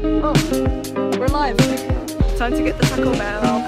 Oh, we're live. Time to get the Taco Bell.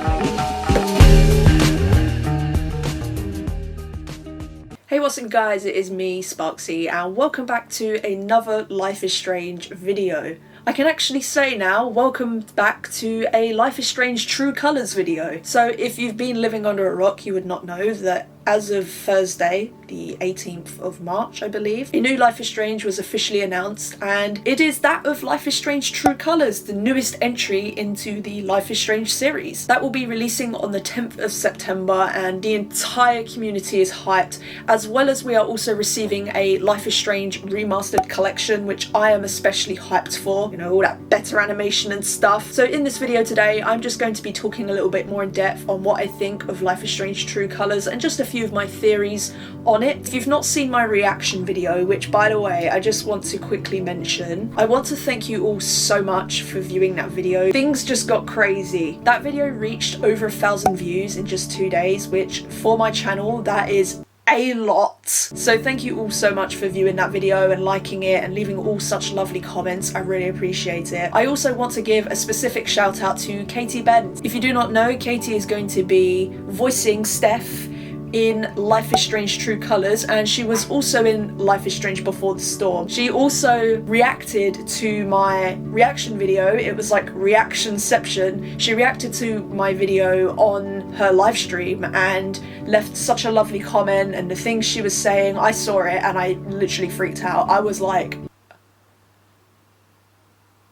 Hey, what's up guys, it is me, Sparxxyy, and welcome back to another Life is Strange video. I can actually say now, welcome back to a Life is Strange True Colours video. So if you've been living under a rock, you would not know that as of Thursday, the 18th of March, I believe, a new Life is Strange was officially announced, and it is that of Life is Strange True Colours, the newest entry into the Life is Strange series. That will be releasing on the 10th of September, and the entire community is hyped, as well as we are also receiving a Life is Strange remastered collection, which I am especially hyped for, you know, all that better animation and stuff. So in this video today, I'm just going to be talking a little bit more in depth on what I think of Life is Strange True Colours and just a few of my theories on it. If you've not seen my reaction video, which by the way I just want to quickly mention, I want to thank you all so much for viewing that video. Things just got crazy. That video reached over 1,000 views in just 2 days, which for my channel that is a lot. So thank you all so much for viewing that video and liking it and leaving all such lovely comments. I really appreciate it. I also want to give a specific shout out to Katie Benz. If you do not know, Katie is going to be voicing Steph in Life is Strange True Colours, and she was also in Life is Strange Before the Storm. She also reacted to my reaction video. It was like reactionception. She reacted to my video on her live stream and left such a lovely comment, and the things she was saying, I saw it and I literally freaked out. I was like,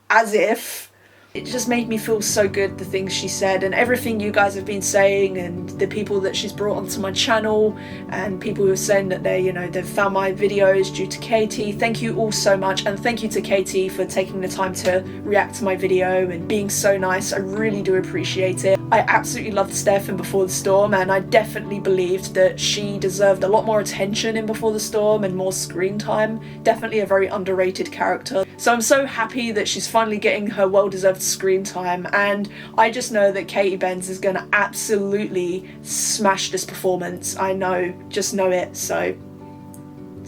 as if. It just made me feel so good, the things she said and everything you guys have been saying, and the people that she's brought onto my channel, and people who are saying that they've found my videos due to Katie. Thank you all so much, and thank you to Katie for taking the time to react to my video and being so nice. I really do appreciate it. I absolutely loved Steph in Before the Storm, and I definitely believed that she deserved a lot more attention in Before the Storm and more screen time. Definitely a very underrated character. So I'm so happy that she's finally getting her well-deserved screen time, and I just know that Katie Benz is gonna absolutely smash this performance. I know, just know it. So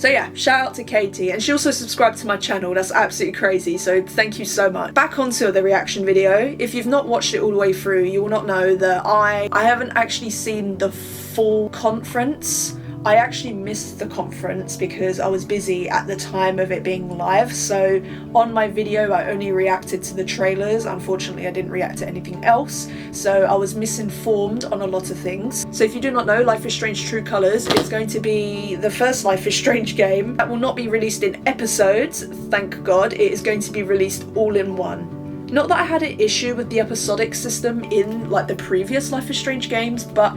yeah, shout out to Katie, and she also subscribed to my channel. That's absolutely crazy, so thank you so much. Back onto the reaction video. If you've not watched it all the way through, you will not know that I haven't actually seen the full conference. I actually missed the conference because I was busy at the time of it being live, so on my video I only reacted to the trailers. Unfortunately I didn't react to anything else, so I was misinformed on a lot of things. So if you do not know, Life is Strange True Colours is going to be the first Life is Strange game that will not be released in episodes, thank God. It is going to be released all in one. Not that I had an issue with the episodic system in like the previous Life is Strange games, but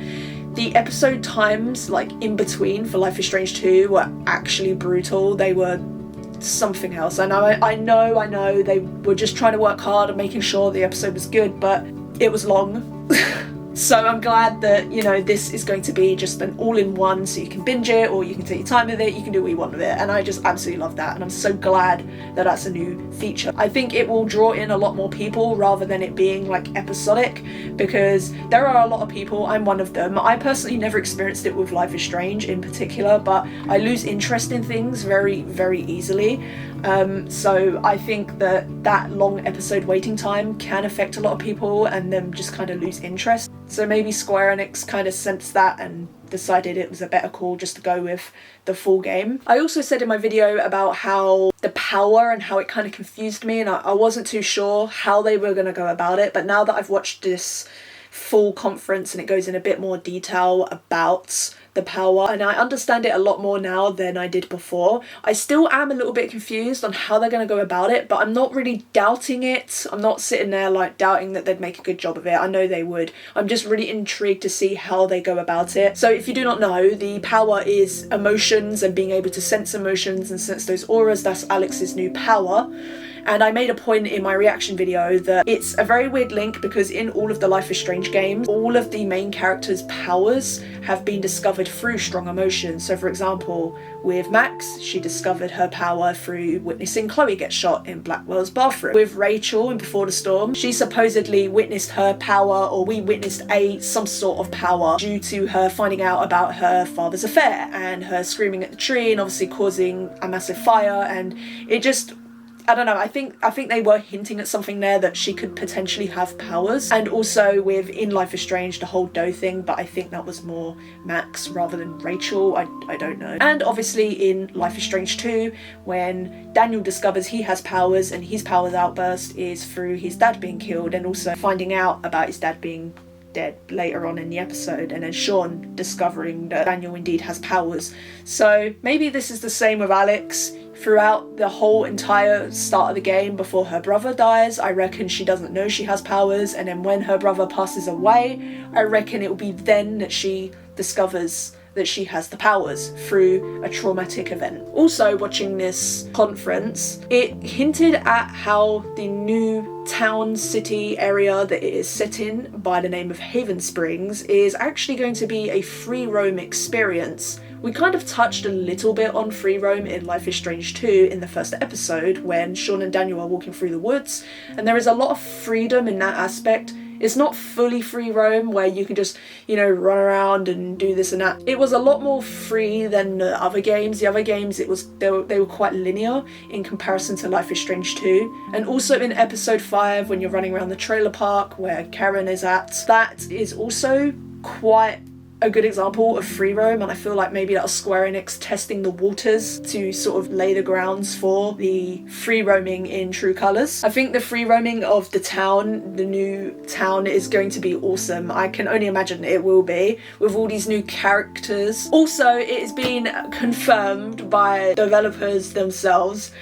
the episode times like in between for Life is Strange 2 were actually brutal. They were something else. I know they were just trying to work hard and making sure the episode was good, but it was long. So I'm glad that, you know, this is going to be just an all-in-one, so you can binge it or you can take your time with it, you can do what you want with it, and I just absolutely love that, and I'm so glad that that's a new feature. I think it will draw in a lot more people rather than it being like episodic, because there are a lot of people, I'm one of them. I personally never experienced it with Life is Strange in particular, but I lose interest in things very, very easily. So I think that long episode waiting time can affect a lot of people and them just kind of lose interest. So maybe Square Enix kind of sensed that and decided it was a better call just to go with the full game. I also said in my video about how the power and how it kind of confused me, and I wasn't too sure how they were going to go about it, but now that I've watched this full conference and it goes in a bit more detail about the power, and I understand it a lot more now than I did before. I still am a little bit confused on how they're going to go about it, but I'm not really doubting it. I'm not sitting there like doubting that they'd make a good job of it. I know they would. I'm just really intrigued to see how they go about it. So if you do not know, the power is emotions and being able to sense emotions and sense those auras. That's Alex's new power. And I made a point in my reaction video that it's a very weird link, because in all of the Life is Strange games, all of the main characters' powers have been discovered through strong emotions. So for example, with Max, she discovered her power through witnessing Chloe get shot in Blackwell's bathroom. With Rachel in Before the Storm, she supposedly witnessed her power, or we witnessed some sort of power due to her finding out about her father's affair and her screaming at the tree and obviously causing a massive fire, and it just I don't know, I think they were hinting at something there, that she could potentially have powers. And also with in Life is Strange, the whole dough thing, but I think that was more Max rather than Rachel. I don't know. And obviously in Life is Strange 2, when Daniel discovers he has powers, and his powers outburst is through his dad being killed, and also finding out about his dad being dead later on in the episode, and then Sean discovering that Daniel indeed has powers. So maybe this is the same with Alex. Throughout the whole entire start of the game, before her brother dies, I reckon she doesn't know she has powers, and then when her brother passes away, I reckon it will be then that she discovers that she has the powers through a traumatic event. Also, watching this conference, it hinted at how the new town city area that it is set in, by the name of Haven Springs, is actually going to be a free roam experience. We kind of touched a little bit on free roam in Life is Strange 2 in the first episode, when Sean and Daniel are walking through the woods, and there is a lot of freedom in that aspect. It's not fully free roam where you can just, you know, run around and do this and that. It was a lot more free than the other games. The other games, they were quite linear in comparison to Life is Strange 2. And also in episode 5, when you're running around the trailer park where Karen is at, that is also quite a good example of free roam, and I feel like maybe that was Square Enix testing the waters to sort of lay the grounds for the free roaming in True Colors. I think the free roaming of the town, the new town, is going to be awesome. I can only imagine it will be, with all these new characters. Also, it has been confirmed by developers themselves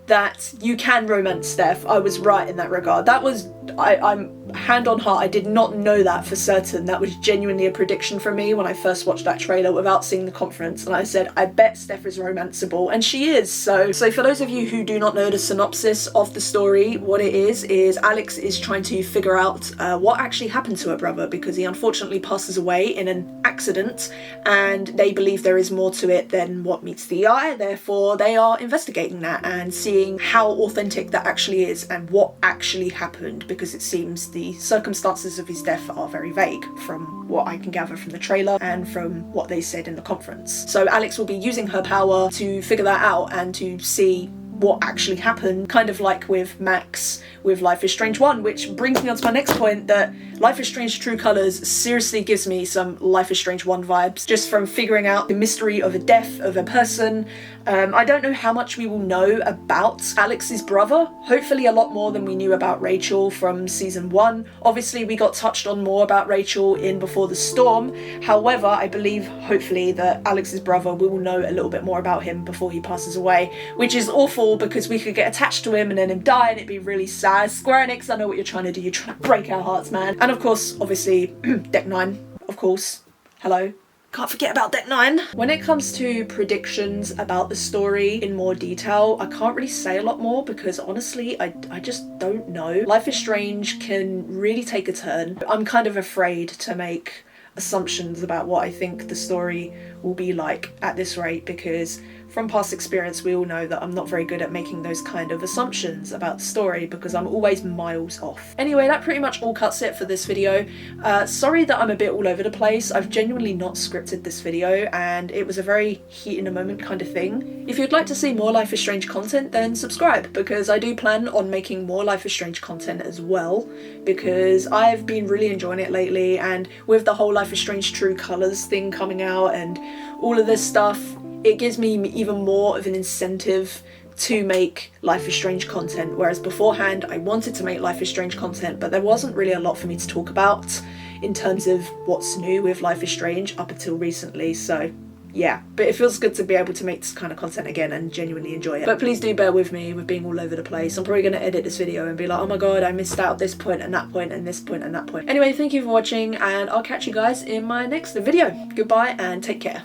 that you can romance Steph. I was right in that regard. That was, I'm hand on heart, I did not know that for certain. That was genuinely a prediction from me when I first watched that trailer without seeing the conference, and I said, I bet Steph is romanceable, and she is. So for those of you who do not know the synopsis of the story, what it is Alex is trying to figure out what actually happened to her brother, because he unfortunately passes away in an accident, and they believe there is more to it than what meets the eye. Therefore, they are investigating that and seeing how authentic that actually is and what actually happened, because it seems the circumstances of his death are very vague from what I can gather from the trailer and from what they said in the conference. So Alex will be using her power to figure that out and to see what actually happened, kind of like with Max with Life is Strange 1, which brings me on to my next point, that Life is Strange True Colors seriously gives me some Life is Strange 1 vibes, just from figuring out the mystery of a death of a person. I don't know how much we will know about Alex's brother, hopefully a lot more than we knew about Rachel from season 1. Obviously we got touched on more about Rachel in Before the Storm, however I believe hopefully that Alex's brother, we will know a little bit more about him before he passes away, which is awful because we could get attached to him and then him die and it'd be really sad. Square Enix, I know what you're trying to do, you're trying to break our hearts, man. And of course, obviously, Deck 9, of course, hello. Can't forget about Deck 9. When it comes to predictions about the story in more detail, I can't really say a lot more because honestly, I just don't know. Life is Strange can really take a turn. I'm kind of afraid to make assumptions about what I think the story will be like at this rate, because from past experience we all know that I'm not very good at making those kind of assumptions about the story because I'm always miles off. Anyway, that pretty much all cuts it for this video. Sorry that I'm a bit all over the place. I've genuinely not scripted this video and it was a very heat in a moment kind of thing. If you'd like to see more Life is Strange content, then subscribe, because I do plan on making more Life is Strange content as well, because I've been really enjoying it lately, and with the whole Life is Strange True Colors thing coming out and all of this stuff, it gives me even more of an incentive to make Life is Strange content, whereas beforehand I wanted to make Life is Strange content but there wasn't really a lot for me to talk about in terms of what's new with Life is Strange up until recently. So yeah, but it feels good to be able to make this kind of content again and genuinely enjoy it. But please do bear with me with being all over the place. I'm probably going to edit this video and be like, oh my god, I missed out this point and that point and this point and that point. Anyway, thank you for watching and I'll catch you guys in my next video. Goodbye and take care.